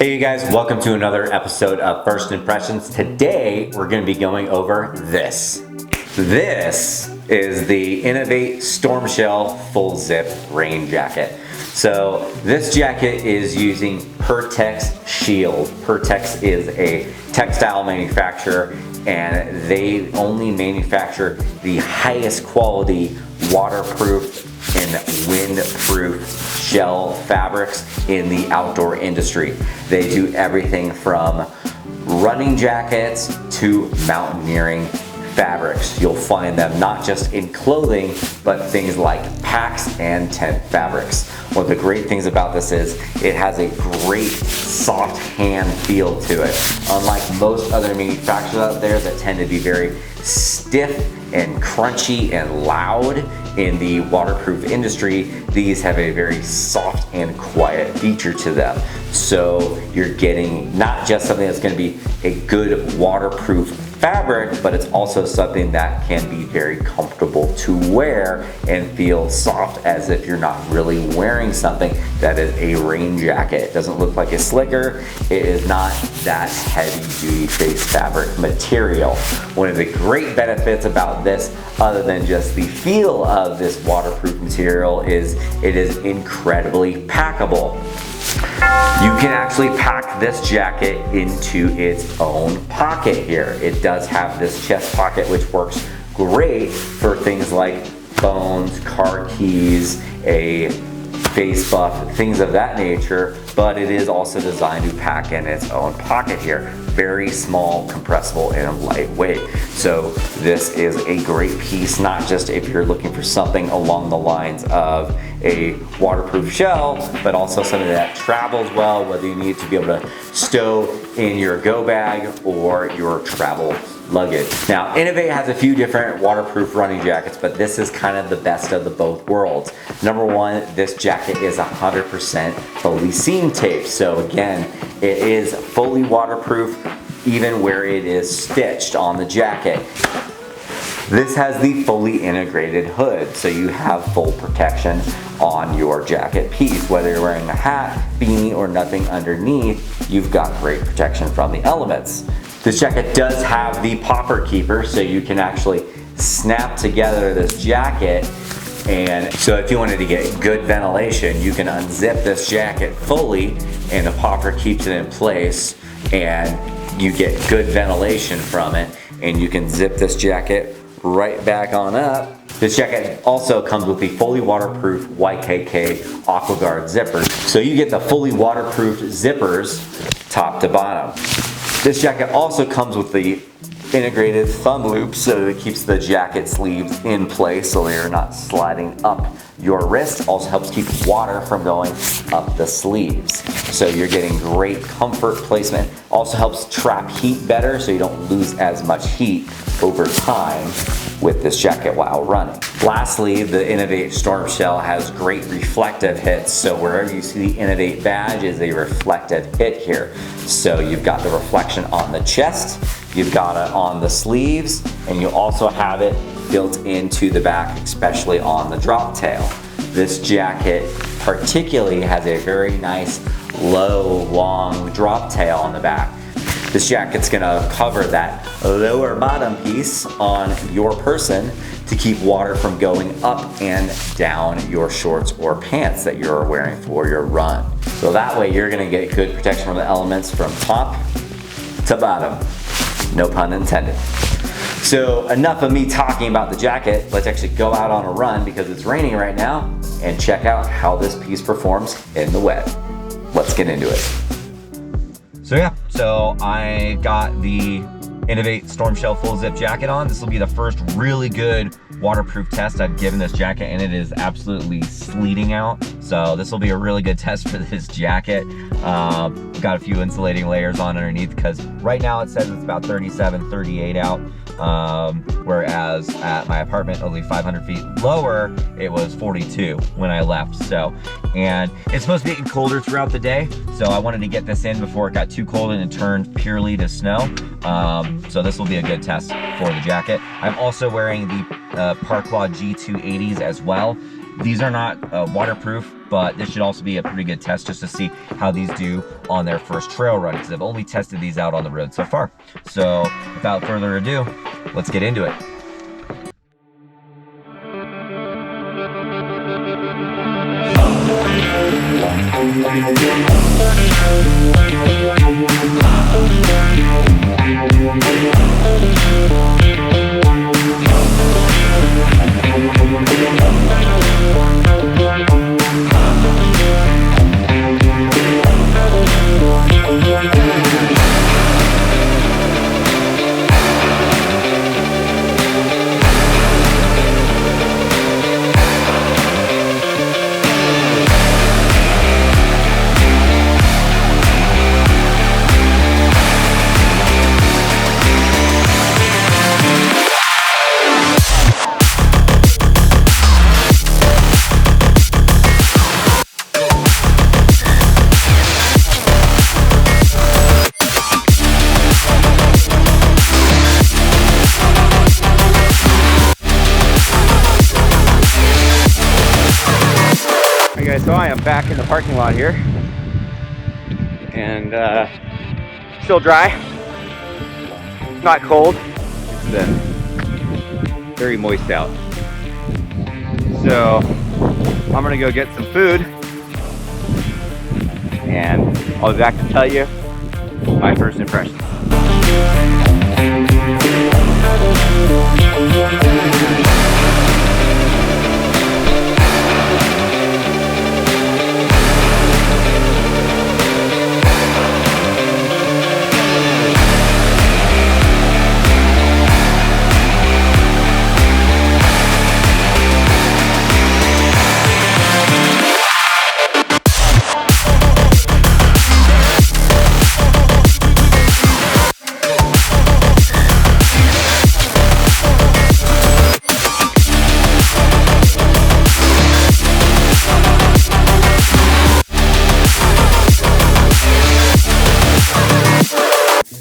Hey you guys, welcome to another episode of First Impressions. Today we're going to be going over this. This is the Inov8 Stormshell full zip rain jacket. So this jacket is using Pertex Shield. Pertex is a textile manufacturer and they only manufacture the highest quality waterproof and windproof shell fabrics in the outdoor industry. They do everything from running jackets to mountaineering fabrics. You'll find them not just in clothing, but things like packs and tent fabrics. One of the great things about this is it has a great soft hand feel to it. Unlike most other manufacturers out there that tend to be very stiff and crunchy and loud in the waterproof industry, these have a very soft and quiet feature to them. So you're getting not just something that's going to be a good waterproof fabric, but it's also something that can be very comfortable to wear and feel soft as if you're not really wearing something that is a rain jacket. It doesn't look like a slicker. It is not that heavy duty face fabric material. One of the great benefits about this, other than just the feel of this waterproof material, is it is incredibly packable. You can actually pack this jacket into its own pocket here. It does have this chest pocket which works great for things like phones, car keys, a face buff, things of that nature, but it is also designed to pack in its own pocket here. Very small, compressible, and lightweight. So this is a great piece, not just if you're looking for something along the lines of a waterproof shell, but also something that travels well, whether you need to be able to stow in your go bag or your travel luggage. Now, Inov8 has a few different waterproof running jackets, but this is kind of the best of the both worlds. Number one, this jacket is 100% fully seam taped. So again, it is fully waterproof even where it is stitched on the jacket. This has the fully integrated hood, so you have full protection on your jacket piece. Whether you're wearing a hat, beanie, or nothing underneath, you've got great protection from the elements. This jacket does have the popper keeper, so you can actually snap together this jacket, and so if you wanted to get good ventilation, you can unzip this jacket fully and the popper keeps it in place and you get good ventilation from it, and you can zip this jacket right back on up. This jacket also comes with the fully waterproof YKK AquaGuard zippers. So you get the fully waterproof zippers top to bottom. This jacket also comes with the integrated thumb loop, so it keeps the jacket sleeves in place so they're not sliding up your wrist. Also helps keep water from going up the sleeves. So you're getting great comfort placement. Also helps trap heat better so you don't lose as much heat over time with this jacket while running. Lastly, the Inov8 Stormshell has great reflective hits, so wherever you see the Inov8 badge is a reflective hit here. So you've got the reflection on the chest, you've got it on the sleeves, and you also have it built into the back, especially on the drop tail. This jacket particularly has a very nice low, long drop tail on the back. This jacket's gonna cover that lower bottom piece on your person to keep water from going up and down your shorts or pants that you're wearing for your run. So that way you're gonna get good protection from the elements from top to bottom. No pun intended. So enough of me talking about the jacket. Let's actually go out on a run because it's raining right now and check out how this piece performs in the wet. Let's get into it. So yeah, so I got the Inov8 Stormshell full zip jacket on. This will be the first really good waterproof test I've given this jacket, and it is absolutely sleeting out. So this will be a really good test for this jacket. Got a few insulating layers on underneath because right now it says it's about 37, 38 out. Whereas at my apartment only 500 feet lower, it was 42 when I left. So, and it's supposed to be getting colder throughout the day. So I wanted to get this in before it got too cold and it turned purely to snow. So this will be a good test for the jacket. I'm also wearing the Parklaw G280s as well. These are not waterproof. but this should also be a pretty good test just to see how these do on their first trail run, because I've only tested these out on the road so far. So without further ado, let's get into it. So I am back in the parking lot here, and still dry, not cold. It's been very moist out. So I'm gonna go get some food, and I'll be back to tell you my first impressions.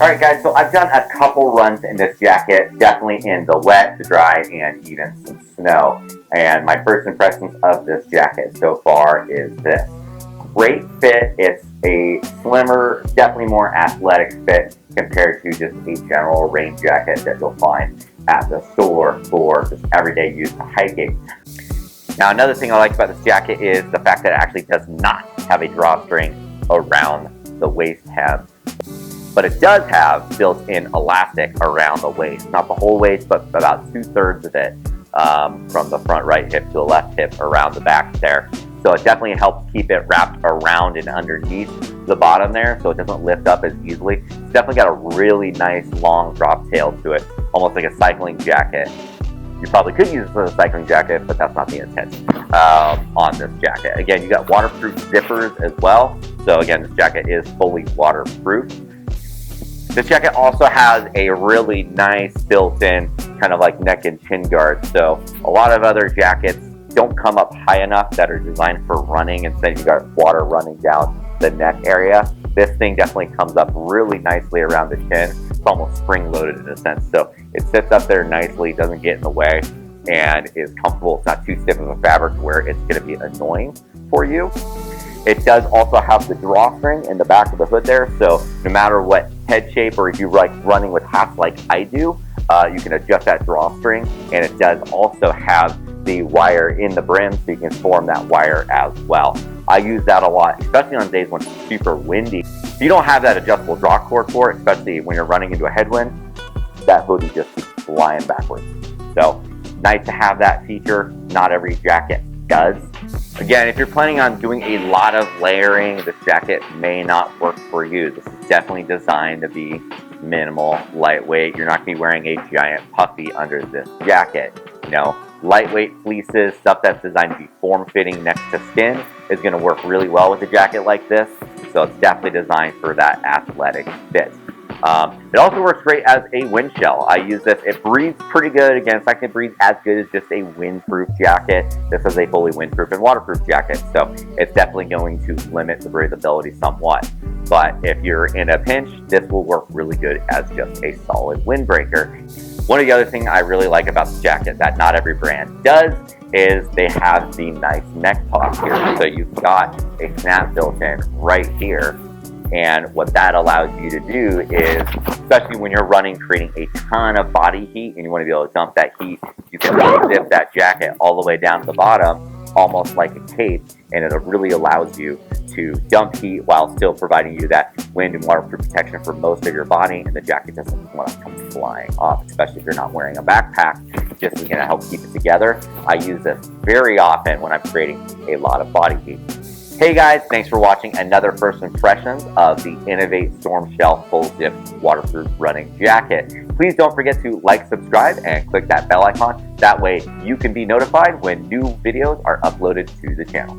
Alright guys, so I've done a couple runs in this jacket, definitely in the wet, the dry, and even some snow. And my first impressions of this jacket so far is this. Great fit. It's a slimmer, definitely more athletic fit compared to just a general rain jacket that you'll find at the store for just everyday use for hiking. Now another thing I like about this jacket is the fact that it actually does not have a drawstring around the waist hem. But it does have built-in elastic around the waist. Not the whole waist, but about 2/3 of it from the front right hip to the left hip around the back there. So it definitely helps keep it wrapped around and underneath the bottom there so it doesn't lift up as easily. It's definitely got a really nice long drop tail to it, almost like a cycling jacket. You probably could use this as a cycling jacket, but that's not the intent on this jacket. Again, you got waterproof zippers as well. So again, this jacket is fully waterproof. This jacket also has a really nice built-in kind of like neck and chin guard. So a lot of other jackets don't come up high enough that are designed for running. Instead, you got water running down the neck area. This thing definitely comes up really nicely around the chin. It's almost spring-loaded in a sense. So it sits up there nicely, doesn't get in the way, and is comfortable. It's not too stiff of a fabric where it's going to be annoying for you. It does also have the drawstring in the back of the hood there, so no matter what head shape or if you like running with hats like I do, you can adjust that drawstring, and it does also have the wire in the brim so you can form that wire as well. I use that a lot, especially on days when it's super windy. If you don't have that adjustable draw cord for it, especially when you're running into a headwind, that hoodie just keeps flying backwards. So nice to have that feature. Not every jacket does. Again, if you're planning on doing a lot of layering, this jacket may not work for you. This is definitely designed to be minimal, lightweight. You're not going to be wearing a giant puffy under this jacket. You know, lightweight fleeces, stuff that's designed to be form-fitting next to skin is going to work really well with a jacket like this. So it's definitely designed for that athletic fit. It also works great as a wind shell. I use this. It breathes pretty good. Again, it's not going to breathe as good as just a windproof jacket. This is a fully windproof and waterproof jacket, so it's definitely going to limit the breathability somewhat. but if you're in a pinch, this will work really good as just a solid windbreaker. One of the other things I really like about the jacket that not every brand does is they have the nice neck pop here. So you've got a snap built in right here. And what that allows you to do is, especially when you're running, creating a ton of body heat and you want to be able to dump that heat, you can really zip that jacket all the way down to the bottom, almost like a cape, and it really allows you to dump heat while still providing you that wind and waterproof protection for most of your body, and the jacket doesn't want to come flying off, especially if you're not wearing a backpack. Just going to help keep it together. I use this very often when I'm creating a lot of body heat. Hey guys, thanks for watching another first impressions of the Inov8 Stormshell Full Zip Waterproof Running Jacket. Please don't forget to like, subscribe, and click that bell icon. That way you can be notified when new videos are uploaded to the channel.